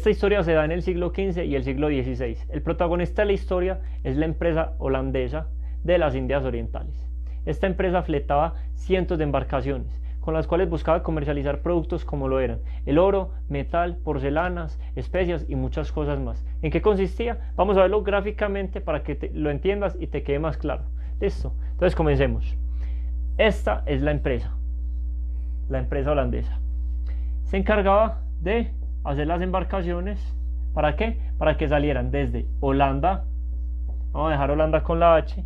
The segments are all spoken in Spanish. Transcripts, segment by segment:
esta historia se da en el siglo XV y el siglo XVI. El protagonista de la historia es la empresa holandesa de las Indias Orientales. Esta empresa fletaba cientos de embarcaciones, con las cuales buscaba comercializar productos como lo eran el oro, metal, porcelanas, especias y muchas cosas más. ¿En qué consistía? Vamos a verlo gráficamente para que lo entiendas y te quede más claro. Listo, entonces comencemos. Esta es la empresa holandesa. Se encargaba de hacer las embarcaciones. ¿Para qué? Para que salieran desde Holanda, vamos a dejar Holanda con la H,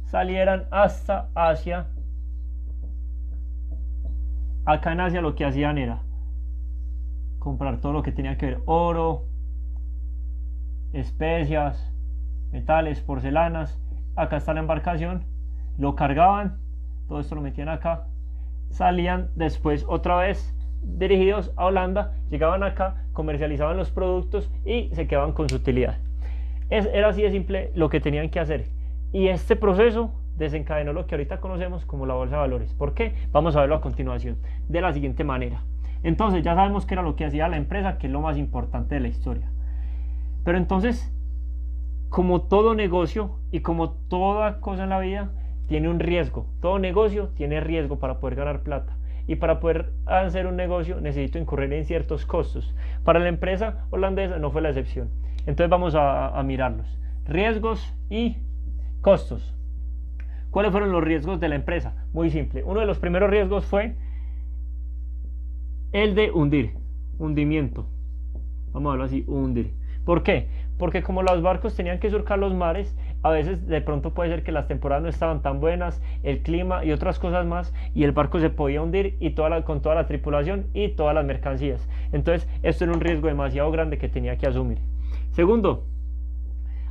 salieran hasta Asia. Acá en Asia lo que hacían era comprar todo lo que tenía que ver oro, especias, metales, porcelanas. Acá está la embarcación, lo cargaban, todo esto lo metían acá, salían después otra vez dirigidos a Holanda, llegaban acá, comercializaban los productos y se quedaban con su utilidad. Era así de simple lo que tenían que hacer, y este proceso desencadenó lo que ahorita conocemos como la bolsa de valores. ¿Por qué? Vamos a verlo a continuación de la siguiente manera. Entonces ya sabemos qué era lo que hacía la empresa, que es lo más importante de la historia. Pero entonces, como todo negocio y como toda cosa en la vida, tiene un riesgo. Todo negocio tiene riesgo para poder ganar plata. Y para poder hacer un negocio necesito incurrir en ciertos costos. Para la empresa holandesa no fue la excepción. Entonces vamos a mirarlos. Riesgos y costos. ¿Cuáles fueron los riesgos de la empresa? Muy simple. Uno de los primeros riesgos fue el de hundimiento. Vamos a verlo así, hundir. ¿Por qué? Porque como los barcos tenían que surcar los mares, a veces de pronto puede ser que las temporadas no estaban tan buenas, el clima y otras cosas más, y el barco se podía hundir y con toda la tripulación y todas las mercancías. Entonces esto era un riesgo demasiado grande que tenía que asumir. Segundo,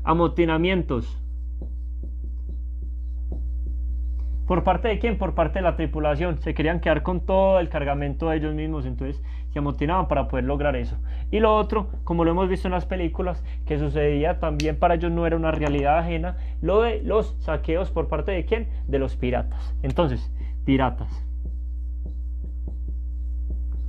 amotinamientos. ¿Por parte de quién? Por parte de la tripulación. Se querían quedar con todo el cargamento de ellos mismos, entonces se amotinaban para poder lograr eso. Y lo otro, como lo hemos visto en las películas, que sucedía también para ellos, no era una realidad ajena, lo de los saqueos por parte de quién? De los piratas. Entonces, piratas.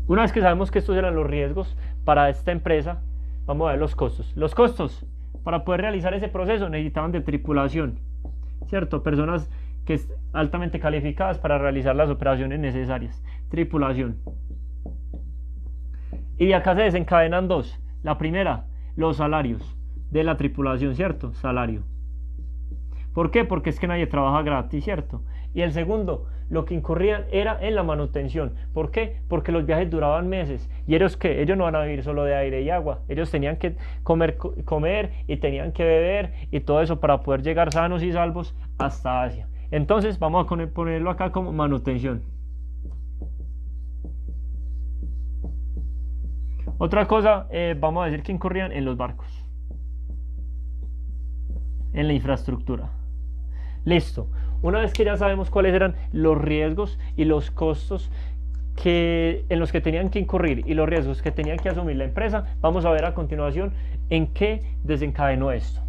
Una vez que sabemos que estos eran los riesgos para esta empresa, vamos a ver los costos. Los costos, para poder realizar ese proceso, necesitaban de tripulación, ¿cierto? Personas que es altamente calificadas para realizar las operaciones necesarias. Tripulación. Y de acá se desencadenan dos. La primera, los salarios de la tripulación, ¿cierto? Salario. ¿Por qué? Porque es que nadie trabaja gratis, ¿cierto? Y el segundo, lo que incurrían era en la manutención. ¿Por qué? Porque los viajes duraban meses. ¿Y ellos qué? Ellos no van a vivir solo de aire y agua. Ellos tenían que comer y tenían que beber y todo eso para poder llegar sanos y salvos hasta Asia. Entonces vamos a ponerlo acá como manutención. Otra cosa, vamos a decir que incurrían en los barcos, en la infraestructura. Listo. Una vez que ya sabemos cuáles eran los riesgos y los costos en los que tenían que incurrir y los riesgos que tenían que asumir la empresa, vamos a ver a continuación en qué desencadenó esto.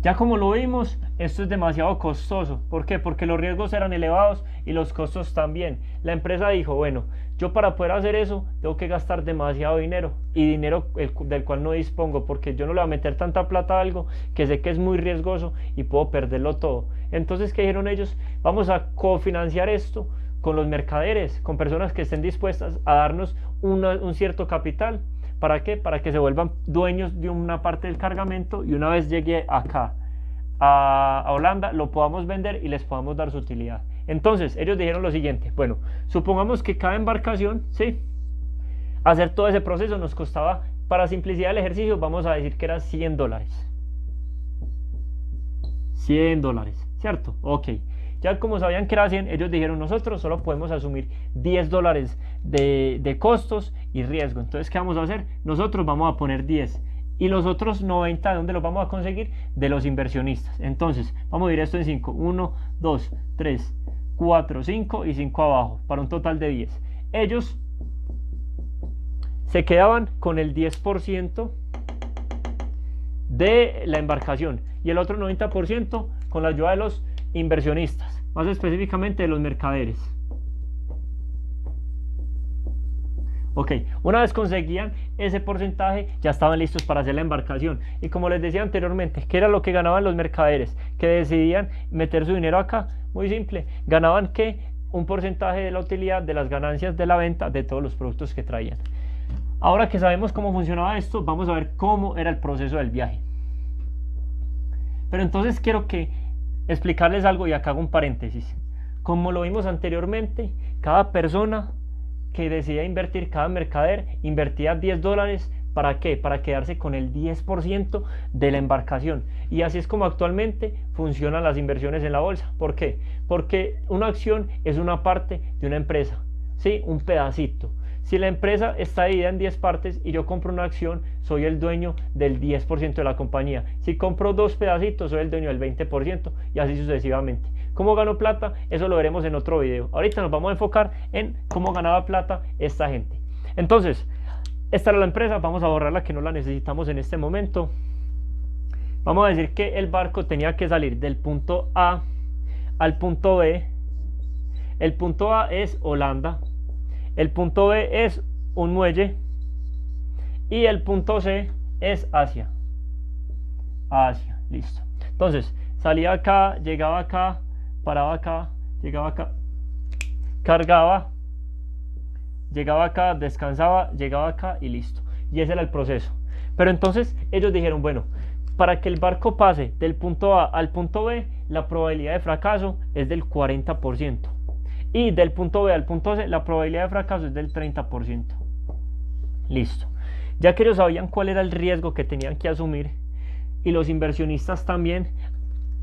Ya como lo vimos, esto es demasiado costoso. ¿Por qué? Porque los riesgos eran elevados y los costos también. La empresa dijo, bueno, yo para poder hacer eso tengo que gastar demasiado dinero y dinero del cual no dispongo, porque yo no le voy a meter tanta plata a algo que sé que es muy riesgoso y puedo perderlo todo. Entonces, ¿qué dijeron ellos? Vamos a cofinanciar esto con los mercaderes, con personas que estén dispuestas a darnos un cierto capital. ¿Para qué? Para que se vuelvan dueños de una parte del cargamento y una vez llegue acá a Holanda lo podamos vender y les podamos dar su utilidad. Entonces ellos dijeron lo siguiente: bueno, supongamos que cada embarcación, ¿sí?, hacer todo ese proceso nos costaba, para simplicidad del ejercicio, vamos a decir que era $100. $100, ¿cierto? Ok. Ya como sabían que era 100, ellos dijeron, nosotros solo podemos asumir $10 de costos y riesgo. Entonces, ¿qué vamos a hacer? Nosotros vamos a poner 10. Y los otros 90, ¿de dónde los vamos a conseguir? De los inversionistas. Entonces, vamos a ir esto en 5. 1, 2, 3, 4, 5 y 5 abajo, para un total de 10. Ellos se quedaban con el 10% de la embarcación y el otro 90% con la ayuda de los inversionistas, más específicamente de los mercaderes. Ok, una vez conseguían ese porcentaje ya estaban listos para hacer la embarcación. Y como les decía anteriormente, ¿qué era lo que ganaban los mercaderes que decidían meter su dinero acá? Muy simple, ganaban que un porcentaje de la utilidad de las ganancias de la venta de todos los productos que traían. Ahora que sabemos cómo funcionaba esto, vamos a ver cómo era el proceso del viaje. Pero entonces quiero explicarles algo y acá hago un paréntesis. Como lo vimos anteriormente, cada persona que decidía invertir, cada mercader invertía $10. ¿Para qué? Para quedarse con el 10% de la embarcación. Y así es como actualmente funcionan las inversiones en la bolsa. ¿Por qué? Porque una acción es una parte de una empresa, ¿sí? Un pedacito. Si la empresa está dividida en 10 partes y yo compro una acción, soy el dueño del 10% de la compañía. Si compro 2 pedacitos, soy el dueño del 20% y así sucesivamente. ¿Cómo gano plata? Eso lo veremos en otro video. Ahorita nos vamos a enfocar en cómo ganaba plata esta gente. Entonces, esta era la empresa, vamos a borrarla que no la necesitamos en este momento. Vamos a decir que el barco tenía que salir del punto A al punto B. El punto A es Holanda. El punto B es un muelle y el punto C es Asia. Asia, listo. Entonces, salía acá, llegaba acá, paraba acá, llegaba acá, cargaba, llegaba acá, descansaba, llegaba acá y listo. Y ese era el proceso. Pero entonces ellos dijeron, bueno, para que el barco pase del punto A al punto B, la probabilidad de fracaso es del 40%. Y del punto B al punto C, la probabilidad de fracaso es del 30%. Listo. Ya que ellos sabían cuál era el riesgo que tenían que asumir, y los inversionistas también,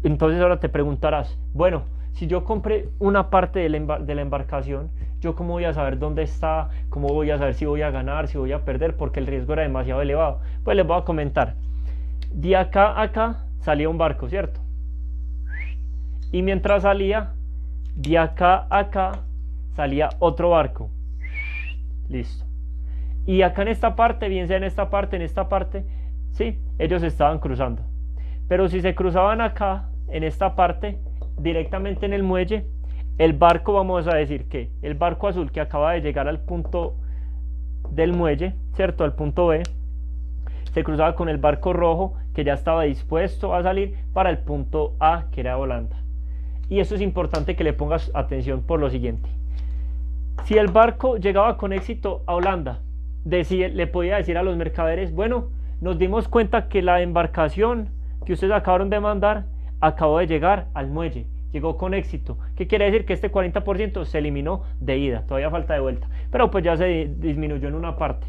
entonces ahora te preguntarás, bueno, si yo compré una parte de la embarcación, ¿yo cómo voy a saber dónde está? ¿Cómo voy a saber si voy a ganar, si voy a perder? Porque el riesgo era demasiado elevado. Pues les voy a comentar. De acá a acá salía un barco, ¿cierto? Y mientras salía, de acá a acá salía otro barco. Listo. Y acá en esta parte, bien sea en esta parte, sí, ellos estaban cruzando. Pero si se cruzaban acá, en esta parte, directamente en el muelle, el barco, vamos a decir que el barco azul que acaba de llegar al punto del muelle, ¿cierto? Al punto B, se cruzaba con el barco rojo que ya estaba dispuesto a salir para el punto A, que era Holanda. Y eso es importante que le pongas atención por lo siguiente. Si el barco llegaba con éxito a Holanda, le podía decir a los mercaderes, bueno, nos dimos cuenta que la embarcación que ustedes acabaron de mandar acabó de llegar al muelle, llegó con éxito. ¿Qué quiere decir? Que este 40% se eliminó de ida, todavía falta de vuelta, pero pues ya se disminuyó en una parte.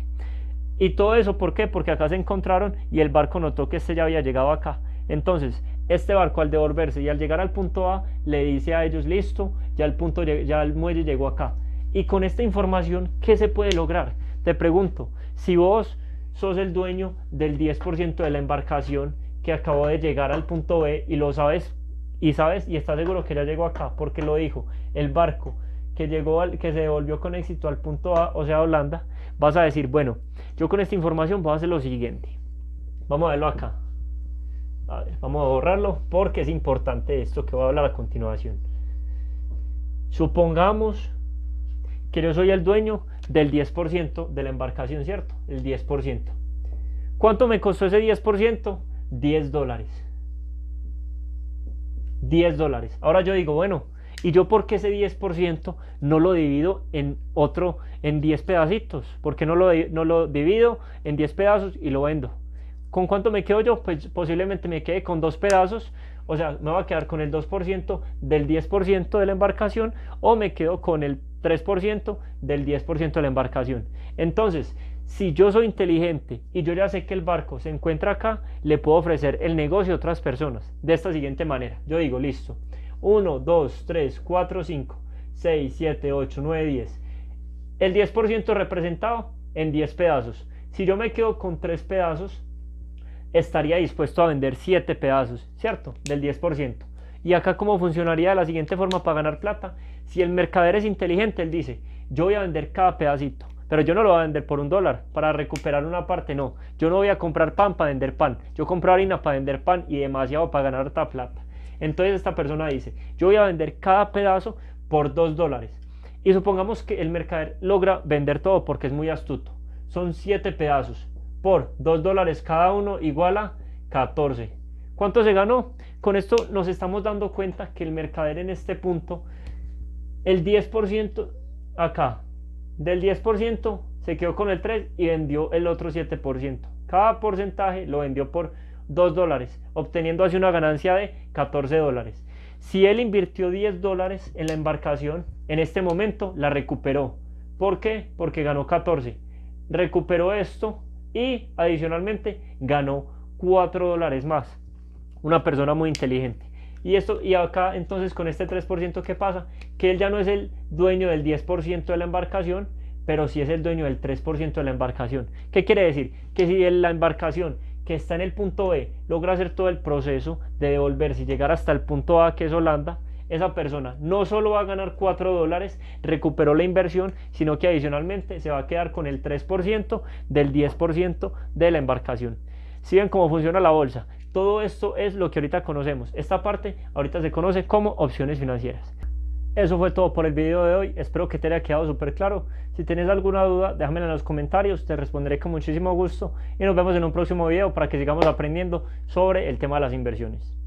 Y todo eso, ¿por qué? Porque acá se encontraron y el barco notó que este ya había llegado acá. Entonces, este barco al devolverse y al llegar al punto A, le dice a ellos, listo, ya el muelle llegó acá. Y con esta información, ¿qué se puede lograr? Te pregunto, si vos sos el dueño del 10% de la embarcación que acabó de llegar al punto B y lo sabes y estás seguro que ya llegó acá, porque lo dijo el barco que se devolvió con éxito al punto A, o sea Holanda, vas a decir, bueno, yo con esta información voy a hacer lo siguiente. Vamos a verlo acá. A ver, vamos a borrarlo porque es importante esto que voy a hablar a continuación. Supongamos que yo soy el dueño del 10% de la embarcación, ¿cierto? El 10%. ¿Cuánto me costó ese 10%? $10. $10. Ahora yo digo, bueno, ¿y yo por qué ese 10% no lo divido en 10 pedacitos? ¿Por qué no lo divido en 10 pedazos y lo vendo? ¿Con cuánto me quedo yo? Pues posiblemente me quede con 2 pedazos, o sea, me va a quedar con el 2% del 10% de la embarcación, o me quedo con el 3% del 10% de la embarcación. Entonces, si yo soy inteligente y yo ya sé que el barco se encuentra acá, le puedo ofrecer el negocio a otras personas de esta siguiente manera. Yo digo, listo, 1, 2, 3, 4, 5, 6, 7, 8, 9, 10. El 10% representado en 10 pedazos. Si yo me quedo con 3 pedazos, estaría dispuesto a vender 7 pedazos, ¿cierto? Del 10%. Y acá cómo funcionaría de la siguiente forma para ganar plata. Si el mercader es inteligente, él dice, yo voy a vender cada pedacito, pero yo no lo voy a vender por $1 para recuperar una parte, no. Yo no voy a comprar pan para vender pan, yo compro harina para vender pan y demasiado para ganar otra plata. Entonces esta persona dice, yo voy a vender cada pedazo por $2. Y supongamos que el mercader logra vender todo porque es muy astuto. son 7 pedazos por $2 cada uno igual a 14. ¿Cuánto se ganó? Con esto nos estamos dando cuenta que el mercader en este punto, el 10% acá, del 10% se quedó con el 3 y vendió el otro 7%. Cada porcentaje lo vendió por $2, obteniendo así una ganancia de $14. Si él invirtió $10 en la embarcación, en este momento la recuperó. ¿Por qué? Porque ganó 14. Recuperó esto y adicionalmente ganó $4 más. Una persona muy inteligente. Y acá entonces con este 3%, ¿qué pasa? Que él ya no es el dueño del 10% de la embarcación, pero sí es el dueño del 3% de la embarcación. ¿Qué quiere decir? Que si la embarcación que está en el punto B logra hacer todo el proceso de devolverse y llegar hasta el punto A, que es Holanda, esa persona no solo va a ganar $4, recuperó la inversión, sino que adicionalmente se va a quedar con el 3% del 10% de la embarcación. ¿Sí ven cómo funciona la bolsa? Todo esto es lo que ahorita conocemos. Esta parte ahorita se conoce como opciones financieras. Eso fue todo por el video de hoy, espero que te haya quedado súper claro. Si tienes alguna duda, déjamela en los comentarios, te responderé con muchísimo gusto y nos vemos en un próximo video para que sigamos aprendiendo sobre el tema de las inversiones.